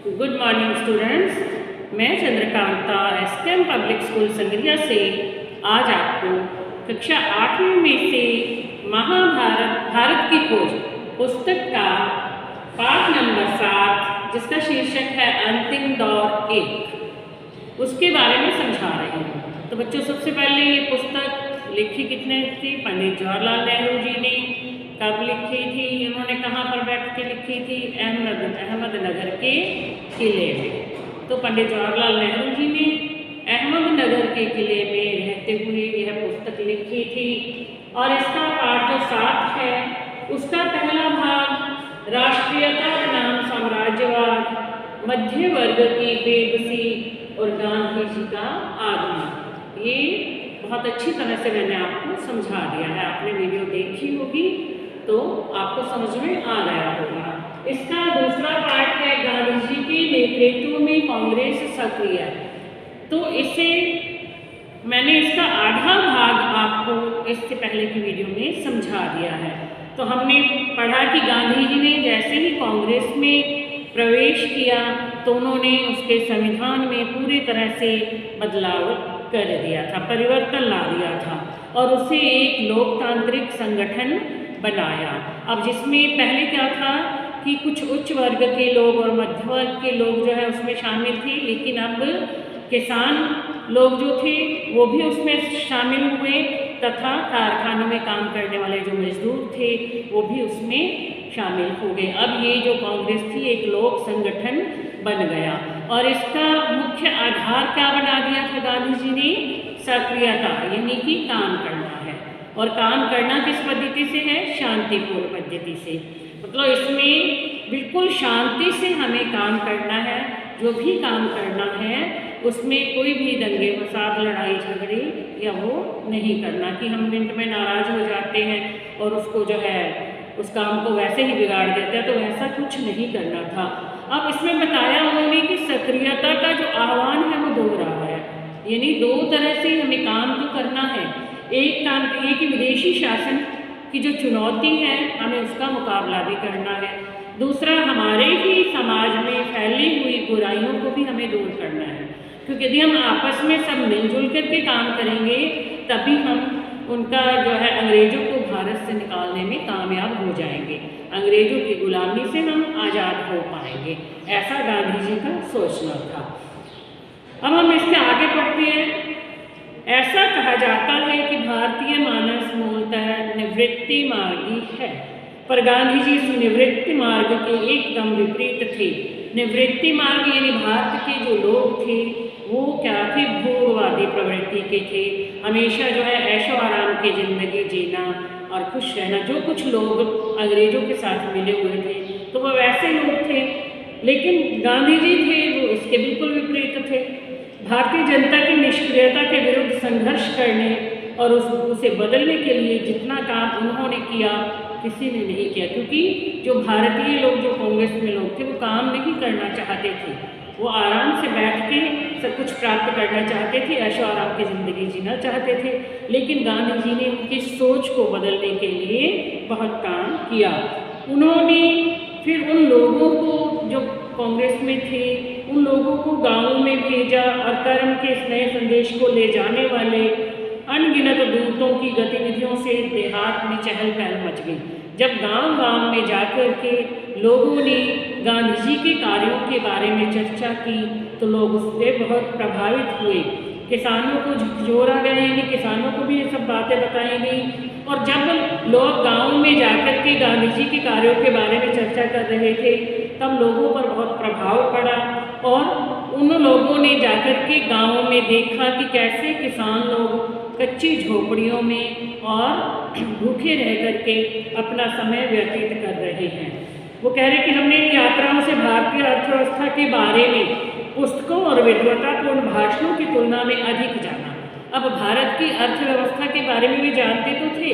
Good morning students. मैं Chandrakanta SKM public school Sangaria से आज आपको कक्षा 8वीं में से महाभारत भारत की खोज पुस्तक का पाठ नंबर 7 जिसका शीर्षक है अंतिम दौर 1 उसके बारे में समझा रही हूँ। तो बच्चों, सबसे पहले ये पुस्तक लिखी कितने थी? पंडित जवाहरलाल नेहरू जी ने। कब लिखी थी? इन्होंने कहाँ पर बैठ के लिखी थी? अहमदनगर के किले में। तो पंडित जवाहरलाल नेहरू जी ने अहमदनगर के किले में रहते हुए यह पुस्तक लिखी थी। और इसका पाठ जो 7 है उसका पहला भाग राष्ट्रीयता बनाम साम्राज्यवाद, मध्य वर्ग की बेबसी और गांधी जी का आगमन, ये बहुत अच्छी तरह से मैंने आपको समझा दिया है। आपने वीडियो देखी होगी तो आपको समझ में आ गया होगा। इसका दूसरा पार्ट है गांधी जी के नेतृत्व में कांग्रेस सक्रिय। तो इसे मैंने इसका आधा भाग आपको इससे पहले की वीडियो में समझा दिया है। तो हमने पढ़ा कि गांधी जी ने जैसे ही कांग्रेस में प्रवेश किया तो उन्होंने उसके संविधान में पूरी तरह से बदलाव कर दिया था, परिवर्तन ला दिया था और उसे एक लोकतांत्रिक संगठन बनाया। अब जिसमें पहले क्या था कि कुछ उच्च वर्ग के लोग और मध्य वर्ग के लोग जो है उसमें शामिल थे, लेकिन अब किसान लोग जो थे वो भी उसमें शामिल हुए तथा कारखानों में काम करने वाले जो मजदूर थे वो भी उसमें शामिल हो गए। अब ये जो कांग्रेस थी एक लोक संगठन बन गया और इसका मुख्य आधार क्या बना दिया था गांधी जी ने? सक्रियता, यानी कि काम करना है। और काम करना किस पद्धति से है? शांतिपूर्ण पद्धति से। मतलब इसमें बिल्कुल शांति से हमें काम करना है। जो भी काम करना है उसमें कोई भी दंगे फसाद, लड़ाई झगड़े या वो नहीं करना कि हम मिनट में नाराज हो जाते हैं और उसको जो है उस काम को वैसे ही बिगाड़ देते हैं, तो ऐसा कुछ नहीं करना था। अब इसमें बताया उन्होंने कि सक्रियता का जो आह्वान है वो 2 रहा है, यानी 2 तरह से हमें काम तो करना है। एक काम तो ये कि विदेशी शासन की जो चुनौती है हमें उसका मुकाबला भी करना है। दूसरा, हमारे ही समाज में फैली हुई बुराइयों को भी हमें दूर करना है, क्योंकि यदि हम आपस में सब मिलजुल करके काम करेंगे तभी हम उनका जो है अंग्रेज़ों को भारत से निकालने में कामयाब हो जाएंगे। अंग्रेज़ों की गुलामी से हम आज़ाद हो पाएंगे, ऐसा गांधी जी का सोचना था। अब हम इसके आगे पढ़ते हैं। ऐसा कहा जाता है कि भारतीय मानस मूलतः निवृत्ति मार्गी है, पर गांधी जी इस निवृत्ति मार्ग के एकदम विपरीत थे। निवृत्ति मार्ग यानी भारत के जो लोग थे वो क्या थे? भोगवादी प्रवृत्ति के थे। हमेशा जो है ऐशो आराम की ज़िंदगी जीना और खुश रहना। जो कुछ लोग अंग्रेज़ों के साथ मिले हुए थे तो वो वैसे लोग थे, लेकिन गांधी जी थे वो इसके बिल्कुल विपरीत थे। भारतीय जनता की निष्क्रियता के विरुद्ध संघर्ष करने और उसे बदलने के लिए जितना काम उन्होंने किया किसी ने नहीं किया, क्योंकि जो भारतीय लोग, जो कांग्रेस में लोग थे, वो काम नहीं करना चाहते थे। वो आराम से बैठ के सब कुछ प्राप्त करना चाहते थे, ऐशो आराम की ज़िंदगी जीना चाहते थे। लेकिन गांधी जी ने उनकी सोच को बदलने के लिए बहुत काम किया। उन्होंने फिर उन लोगों को जो कांग्रेस में थे उन लोगों को गाँव में भेजा और कर्म के इस नए संदेश को ले जाने वाले अनगिनत दूतों की गतिविधियों से देहात में चहल पहल मच गई। जब गांव-गांव में जाकर के लोगों ने गांधी जी के कार्यों के बारे में चर्चा की तो लोग उससे बहुत प्रभावित हुए। किसानों को झकझोरा गया, यानी किसानों को भी ये सब बातें बताई गई। और जब लोग गाँव में जाकर के गांधी जी के कार्यों के बारे में चर्चा कर रहे थे तब लोगों पर बहुत प्रभाव पड़ा और उन लोगों ने जाकर के गाँव में देखा कि कैसे किसान लोग कच्ची झोपड़ियों में और भूखे रह करके अपना समय व्यतीत कर रहे हैं। वो कह रहे कि हमने इन यात्राओं से भारतीय अर्थव्यवस्था के बारे में पुस्तकों और विद्वतापूर्ण भाषणों की तुलना में अधिक जाना। अब भारत की अर्थव्यवस्था के बारे में भी जानते तो थे,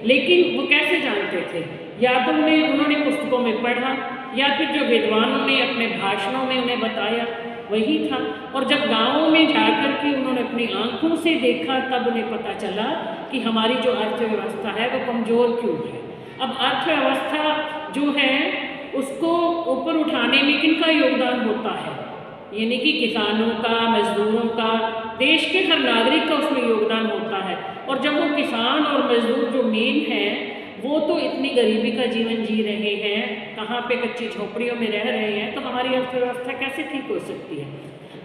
लेकिन वो कैसे जानते थे? या तो उन्होंने पुस्तकों में पढ़ा या फिर जो विद्वानों ने अपने भाषणों में उन्हें बताया वही था। और जब गाँवों में जाकर के उन्होंने अपनी आंखों से देखा तब उन्हें पता चला कि हमारी जो अर्थव्यवस्था है वो कमज़ोर क्यों है। अब अर्थव्यवस्था जो है उसको ऊपर उठाने में किनका योगदान होता है, यानी कि किसानों का, मजदूरों का, देश के हर नागरिक का उसमें योगदान होता है। और जब वो किसान और मजदूर जो मेन है वो तो इतनी गरीबी का जीवन जी रहे हैं, कहाँ पे कच्ची झोपड़ियों में रह रहे हैं, तो हमारी अर्थव्यवस्था कैसे ठीक हो सकती है।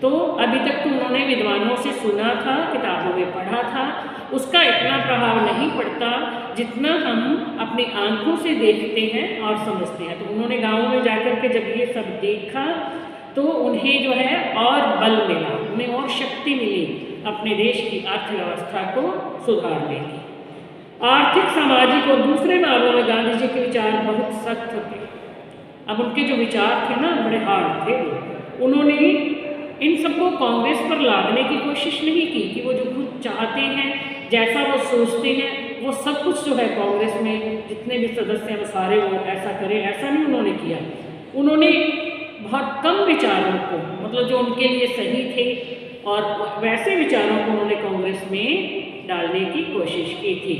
तो अभी तक तो उन्होंने विद्वानों से सुना था, किताबों में पढ़ा था, उसका इतना प्रभाव नहीं पड़ता जितना हम अपनी आंखों से देखते हैं और समझते हैं। तो उन्होंने गाँव में जाकर के जब ये सब देखा तो उन्हें जो है और बल मिला, उन्हें और शक्ति मिली अपने देश की अर्थव्यवस्था को सुधारने की। आर्थिक, सामाजिक और दूसरे मामलों में गांधी जी के विचार बहुत सख्त थे। अब उनके जो विचार थे ना बड़े हार्ड थे। उन्होंने इन सबको कांग्रेस पर लादने की कोशिश नहीं की कि वो जो खुद चाहते हैं, जैसा वो सोचते हैं, वो सब कुछ जो है कांग्रेस में जितने भी सदस्य हैं वो सारे वो ऐसा करें, ऐसा नहीं उन्होंने किया। उन्होंने बहुत कम विचारों को, मतलब जो उनके लिए सही थे और वैसे विचारों को उन्होंने कांग्रेस में डालने की कोशिश की थी।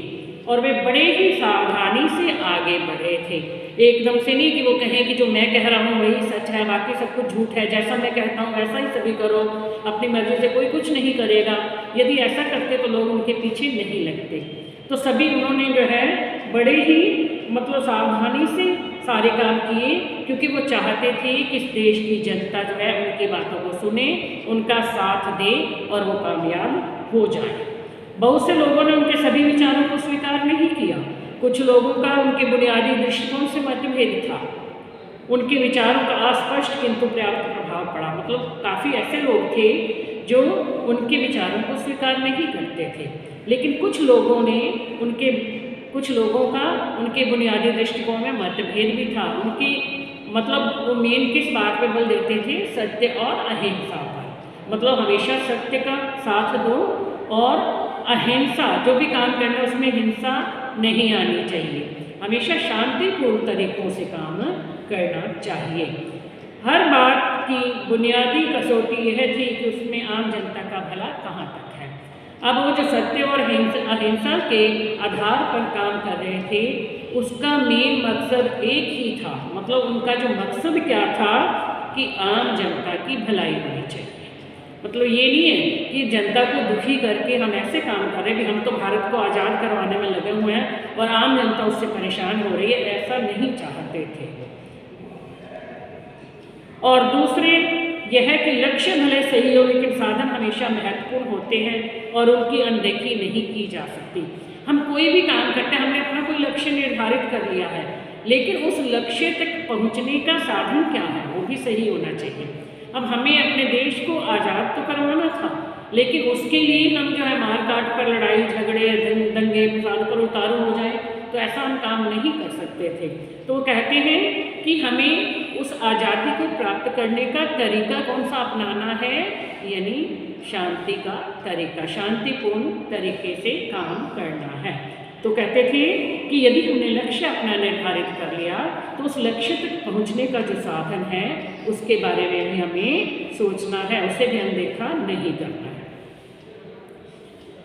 और वे बड़े ही सावधानी से आगे बढ़े थे, एकदम से नहीं कि वो कहें कि जो मैं कह रहा हूँ वही सच है, बाकी सब कुछ झूठ है, जैसा मैं कहता हूँ वैसा ही सभी करो, अपनी मर्जी से कोई कुछ नहीं करेगा। यदि ऐसा करते तो लोग उनके पीछे नहीं लगते। तो सभी उन्होंने जो है बड़े ही मतलब सावधानी से सारे काम किए, क्योंकि वो चाहते थे कि इस देश की जनता जो है उनकी बातों को सुने, उनका साथ दे और वो कामयाब हो जाए। बहुत से लोगों ने उनके सभी विचारों को स्वीकार नहीं किया। कुछ लोगों का उनके बुनियादी दृष्टिकोण से मतभेद था। उनके विचारों का अस्पष्ट किंतु पर्याप्त प्रभाव पड़ा। मतलब काफ़ी ऐसे लोग थे जो उनके विचारों को स्वीकार नहीं करते थे, लेकिन कुछ लोगों का उनके बुनियादी दृष्टिकोण में मतभेद भी था। उनकी मतलब वो मेन किस बात पर बल देते थे? सत्य और अहिंसा पर। मतलब हमेशा सत्य का साथ दो और अहिंसा, जो भी काम करना है उसमें हिंसा नहीं आनी चाहिए, हमेशा शांतिपूर्ण तरीकों से काम करना चाहिए। हर बात की बुनियादी कसौटी यह थी कि उसमें आम जनता का भला कहाँ तक है। अब वो जो सत्य और अहिंसा के आधार पर काम कर रहे थे, उसका मेन मकसद एक ही था। मतलब उनका जो मकसद क्या था कि आम जनता की भलाई होनी चाहिए। मतलब ये नहीं है कि जनता को दुखी करके हम ऐसे काम कर रहे हैं कि हम तो भारत को आज़ाद करवाने में लगे हुए हैं और आम जनता उससे परेशान हो रही है, ऐसा नहीं चाहते थे। और दूसरे यह है कि लक्ष्य भले सही हो, लेकिन साधन हमेशा महत्वपूर्ण होते हैं और उनकी अनदेखी नहीं की जा सकती। हम कोई भी काम करते हैं, हमने अपना कोई लक्ष्य निर्धारित कर लिया है, लेकिन उस लक्ष्य तक पहुंचने का साधन क्या है वो भी सही होना चाहिए। अब हमें अपने देश को आज़ाद तो करवाना था, लेकिन उसके लिए हम जो है मार काट पर, लड़ाई झगड़े, दंगे फसाद पर उतारू हो जाए, तो ऐसा हम काम नहीं कर सकते थे। तो वो कहते हैं कि हमें उस आज़ादी को प्राप्त करने का तरीका कौन सा अपनाना है, यानी शांति का तरीका, शांतिपूर्ण तरीके से काम करना है। तो कहते थे कि यदि हमने लक्ष्य अपना निर्धारित कर लिया तो उस लक्ष्य तक पहुंचने का जो साधन है उसके बारे में भी हमें सोचना है, उसे भी अनदेखा नहीं करना है।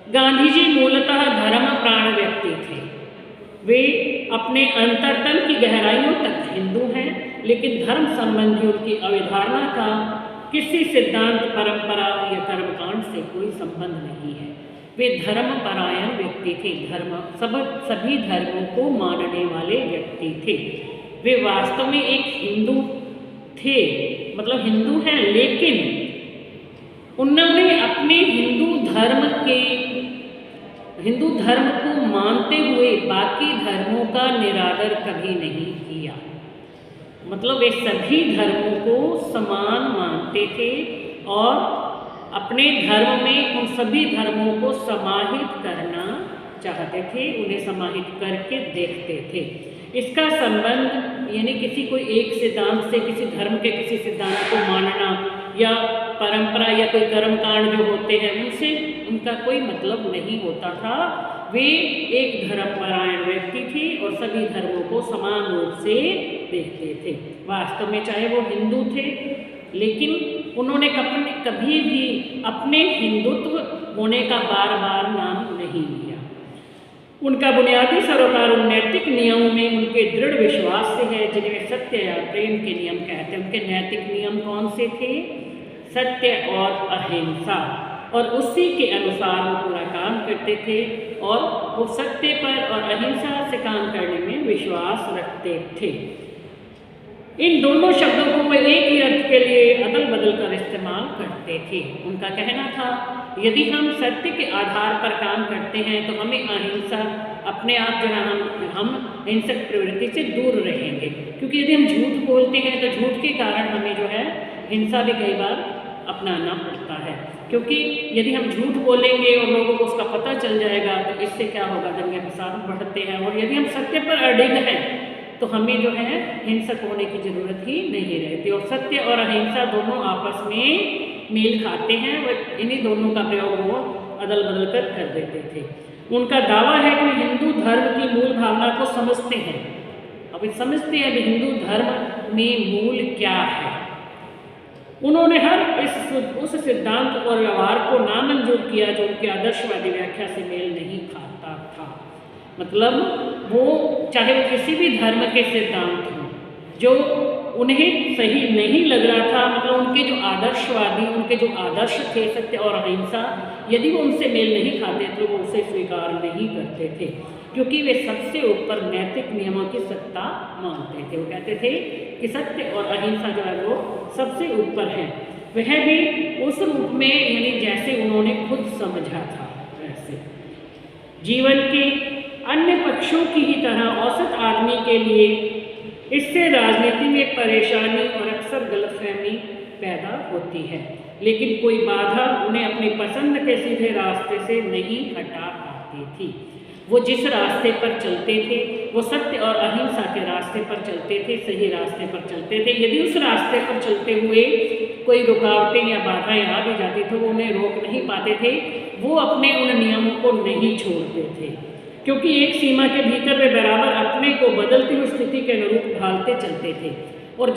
गांधी जी मूलतः धर्म प्राण व्यक्ति थे। वे अपने अंतर्तन की गहराइयों तक हिंदू हैं, लेकिन धर्म संबंधी उनकी अवधारणा का किसी सिद्धांत, परंपरा या कर्मकांड से कोई संबंध नहीं है। वे धर्मपरायण व्यक्ति थे, सभी धर्मों को मानने वाले व्यक्ति थे। वे वास्तव में एक हिंदू थे, मतलब हिंदू हैं, लेकिन उन्होंने अपने हिंदू धर्म को मानते हुए बाकी धर्मों का निरादर कभी नहीं किया। मतलब वे सभी धर्मों को समान मानते थे और अपने धर्म में उन सभी धर्मों को समाहित करना चाहते थे, उन्हें समाहित करके देखते थे। इसका संबंध यानी किसी कोई एक सिद्धांत से, किसी धर्म के किसी सिद्धांत को मानना या परंपरा या कोई कर्मकांड जो होते हैं उनसे उनका कोई मतलब नहीं होता था। वे एक धर्मपरायण व्यक्ति थे और सभी धर्मों को समान रूप से देखते थे। वास्तव में चाहे वो हिंदू थे, लेकिन उन्होंने कभी भी अपने हिंदुत्व होने का बार बार नाम नहीं लिया। उनका बुनियादी सरोकार उन नैतिक नियमों में उनके दृढ़ विश्वास से है जिन्हें सत्य या प्रेम के नियम कहते हैं। उनके नैतिक नियम कौन से थे? सत्य और अहिंसा, और उसी के अनुसार वो पूरा काम करते थे और वो सत्य पर और अहिंसा से काम करने में विश्वास रखते थे। इन दोनों शब्दों को वे एक ही अर्थ के लिए अदल बदल कर इस्तेमाल करते थे। उनका कहना था यदि हम सत्य के आधार पर काम करते हैं तो हमें अहिंसा अपने आप जो है हम हिंसक प्रवृत्ति से दूर रहेंगे, क्योंकि यदि हम झूठ बोलते हैं तो झूठ के कारण हमें जो है हिंसा भी कई बार अपनाना पड़ता है, क्योंकि यदि हम झूठ बोलेंगे और लोगों को उसका पता चल जाएगा तो इससे क्या होगा, दंगे फसाद बढ़ते हैं। और यदि हम सत्य पर अडिग हैं तो हमें जो है हिंसक होने की ज़रूरत ही नहीं रहती। और सत्य और अहिंसा दोनों आपस में मेल खाते हैं, वह इन्हीं दोनों का प्रयोग वो अदल बदल कर देते थे। उनका दावा है कि हिंदू धर्म की मूल भावना को समझते हैं। अब समझते हैं कि हिंदू धर्म में मूल क्या है। उन्होंने उस सिद्धांत और व्यवहार को नामंजूर किया जो उनके आदर्शवादी व्याख्या से मेल नहीं खाता था। मतलब वो चाहे वो किसी भी धर्म के सिद्धांत हों जो उन्हें सही नहीं लग रहा था, मतलब उनके जो आदर्शवादी उनके जो आदर्श थे सत्य और अहिंसा, यदि वो उनसे मेल नहीं खाते तो वो उसे स्वीकार नहीं करते थे, क्योंकि वे सबसे ऊपर नैतिक नियमों की सत्ता मानते थे। वो कहते थे कि सत्य और अहिंसा जो है वो सबसे ऊपर है, वह भी उस रूप में यानी जैसे उन्होंने खुद समझा था वैसे। जीवन के अन्य पक्षों की ही तरह औसत आदमी के लिए इससे राजनीति में परेशानी और अक्सर गलतफहमी पैदा होती है, लेकिन कोई बाधा उन्हें अपनी पसंद के सीधे रास्ते से नहीं हटा पाती थी। वो जिस रास्ते पर चलते थे वो सत्य और अहिंसा के रास्ते पर चलते थे, सही रास्ते पर चलते थे। यदि उस रास्ते पर चलते हुए कोई रुकावटें या बाधाएं आ भी जाती तो वो उन्हें रोक नहीं पाते थे। वो अपने उन नियमों को नहीं छोड़ते थे, क्योंकि एक सीमा के भीतर वे बराबर अपने को बदलती हुई स्थिति के अनुरूप ढालते चलते थे। और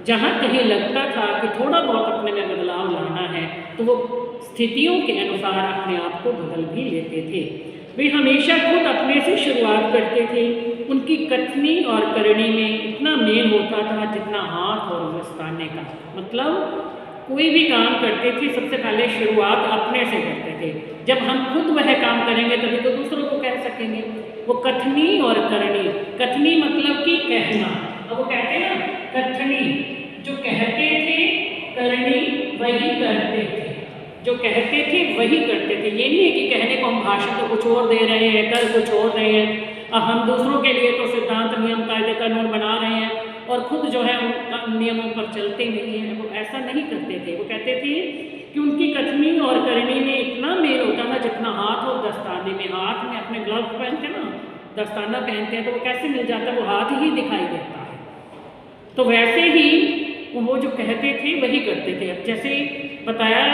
जहाँ कहीं लगता था कि थोड़ा बहुत अपने में बदलाव लाना है तो वो स्थितियों के अनुसार अपने आप को बदल भी लेते थे। वे हमेशा खुद अपने से शुरुआत करते थे। उनकी कथनी और करनी में इतना मेल होता था जितना हाथ और दस्ताने का। मतलब कोई भी काम करते थे सबसे पहले शुरुआत अपने से करते थे। जब हम खुद वह काम करेंगे तभी तो दूसरों को कह सकेंगे। वो कथनी और करनी, कथनी मतलब कि कहना, अब वो कहते हैं ना कथनी, जो कहते थे, करनी वही करते थे, जो कहते थे वही करते थे। ये नहीं है कि कहने को हम भाषण तो कुछ और दे रहे हैं, कर कुछ और रहे हैं, अब हम दूसरों के लिए तो सिद्धांत नियम कायदे कानून बना रहे हैं और खुद जो है उन नियमों पर चलते नहीं हैं। वो ऐसा नहीं करते थे। वो कहते थे कि उनकी कथनी और करनी में इतना मेल होता था जितना हाथ और दस्ताने में। हाथ में अपने ग्लव्स पहनते हैं ना, दस्ताना पहनते हैं तो वो कैसे मिल जाता है, वो हाथ ही दिखाई देता है। तो वैसे ही वो जो कहते थे वही करते थे। अब जैसे बताया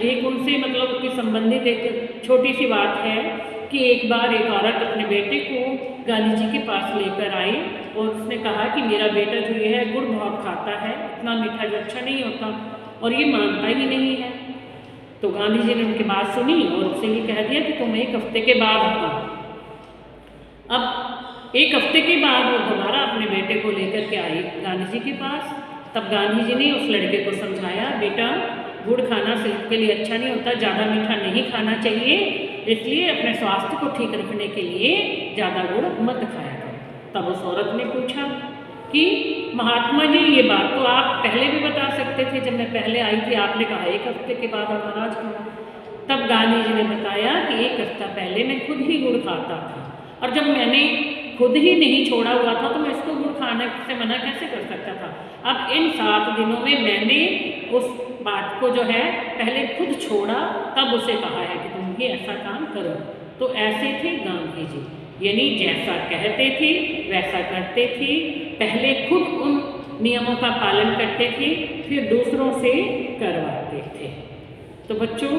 एक उनसे मतलब कि संबंधित एक छोटी सी बात है कि एक बार एक औरत अपने बेटे को गांधी जी के पास लेकर आई और उसने कहा कि मेरा बेटा जो ये है गुड़ बहुत खाता है, इतना मीठा जो अच्छा नहीं होता और ये मानता ही नहीं है। तो गांधी जी ने उनकी बात सुनी और उससे ये कह दिया कि तुम एक हफ्ते के बाद आना। अब एक हफ्ते के बाद वो दोबारा अपने बेटे को लेकर के आई गांधी जी के पास। तब गांधी जी ने उस लड़के को समझाया, बेटा गुड़ खाना सेहत के लिए अच्छा नहीं होता, ज़्यादा मीठा नहीं खाना चाहिए, इसलिए अपने स्वास्थ्य को ठीक रखने के लिए ज़्यादा गुड़ मत खाया करो। तब उस औरत ने पूछा कि महात्मा जी ये बात तो आप पहले भी बता सकते थे, जब मैं पहले आई थी आपने कहा एक हफ्ते के बाद और आज कहा। तब गांधी जी ने बताया कि एक हफ्ता पहले मैं खुद ही गुड़ खाता था और जब मैंने खुद ही नहीं छोड़ा हुआ था तो मैं इसको गुड़ खाने से मना कैसे कर सकता था। अब इन 7 दिनों में मैंने उस बात को जो है पहले खुद छोड़ा, तब उसे कहा है कि तुम भी ऐसा काम करो। तो ऐसे थे गांधी जी, यानी जैसा कहते थे वैसा करते थे। पहले खुद उन नियमों का पालन करते थे, फिर दूसरों से करवाते थे। तो बच्चों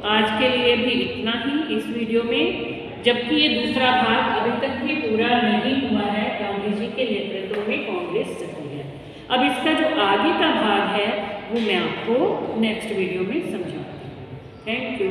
आज के लिए भी इतना ही इस वीडियो में, जबकि ये दूसरा भाग अभी तक भी पूरा नहीं हुआ है। गांधी जी के नेतृत्व में कांग्रेस चली है। अब इसका जो आगे का भाग है वो मैं आपको नेक्स्ट वीडियो में समझाऊंगी। Thank you.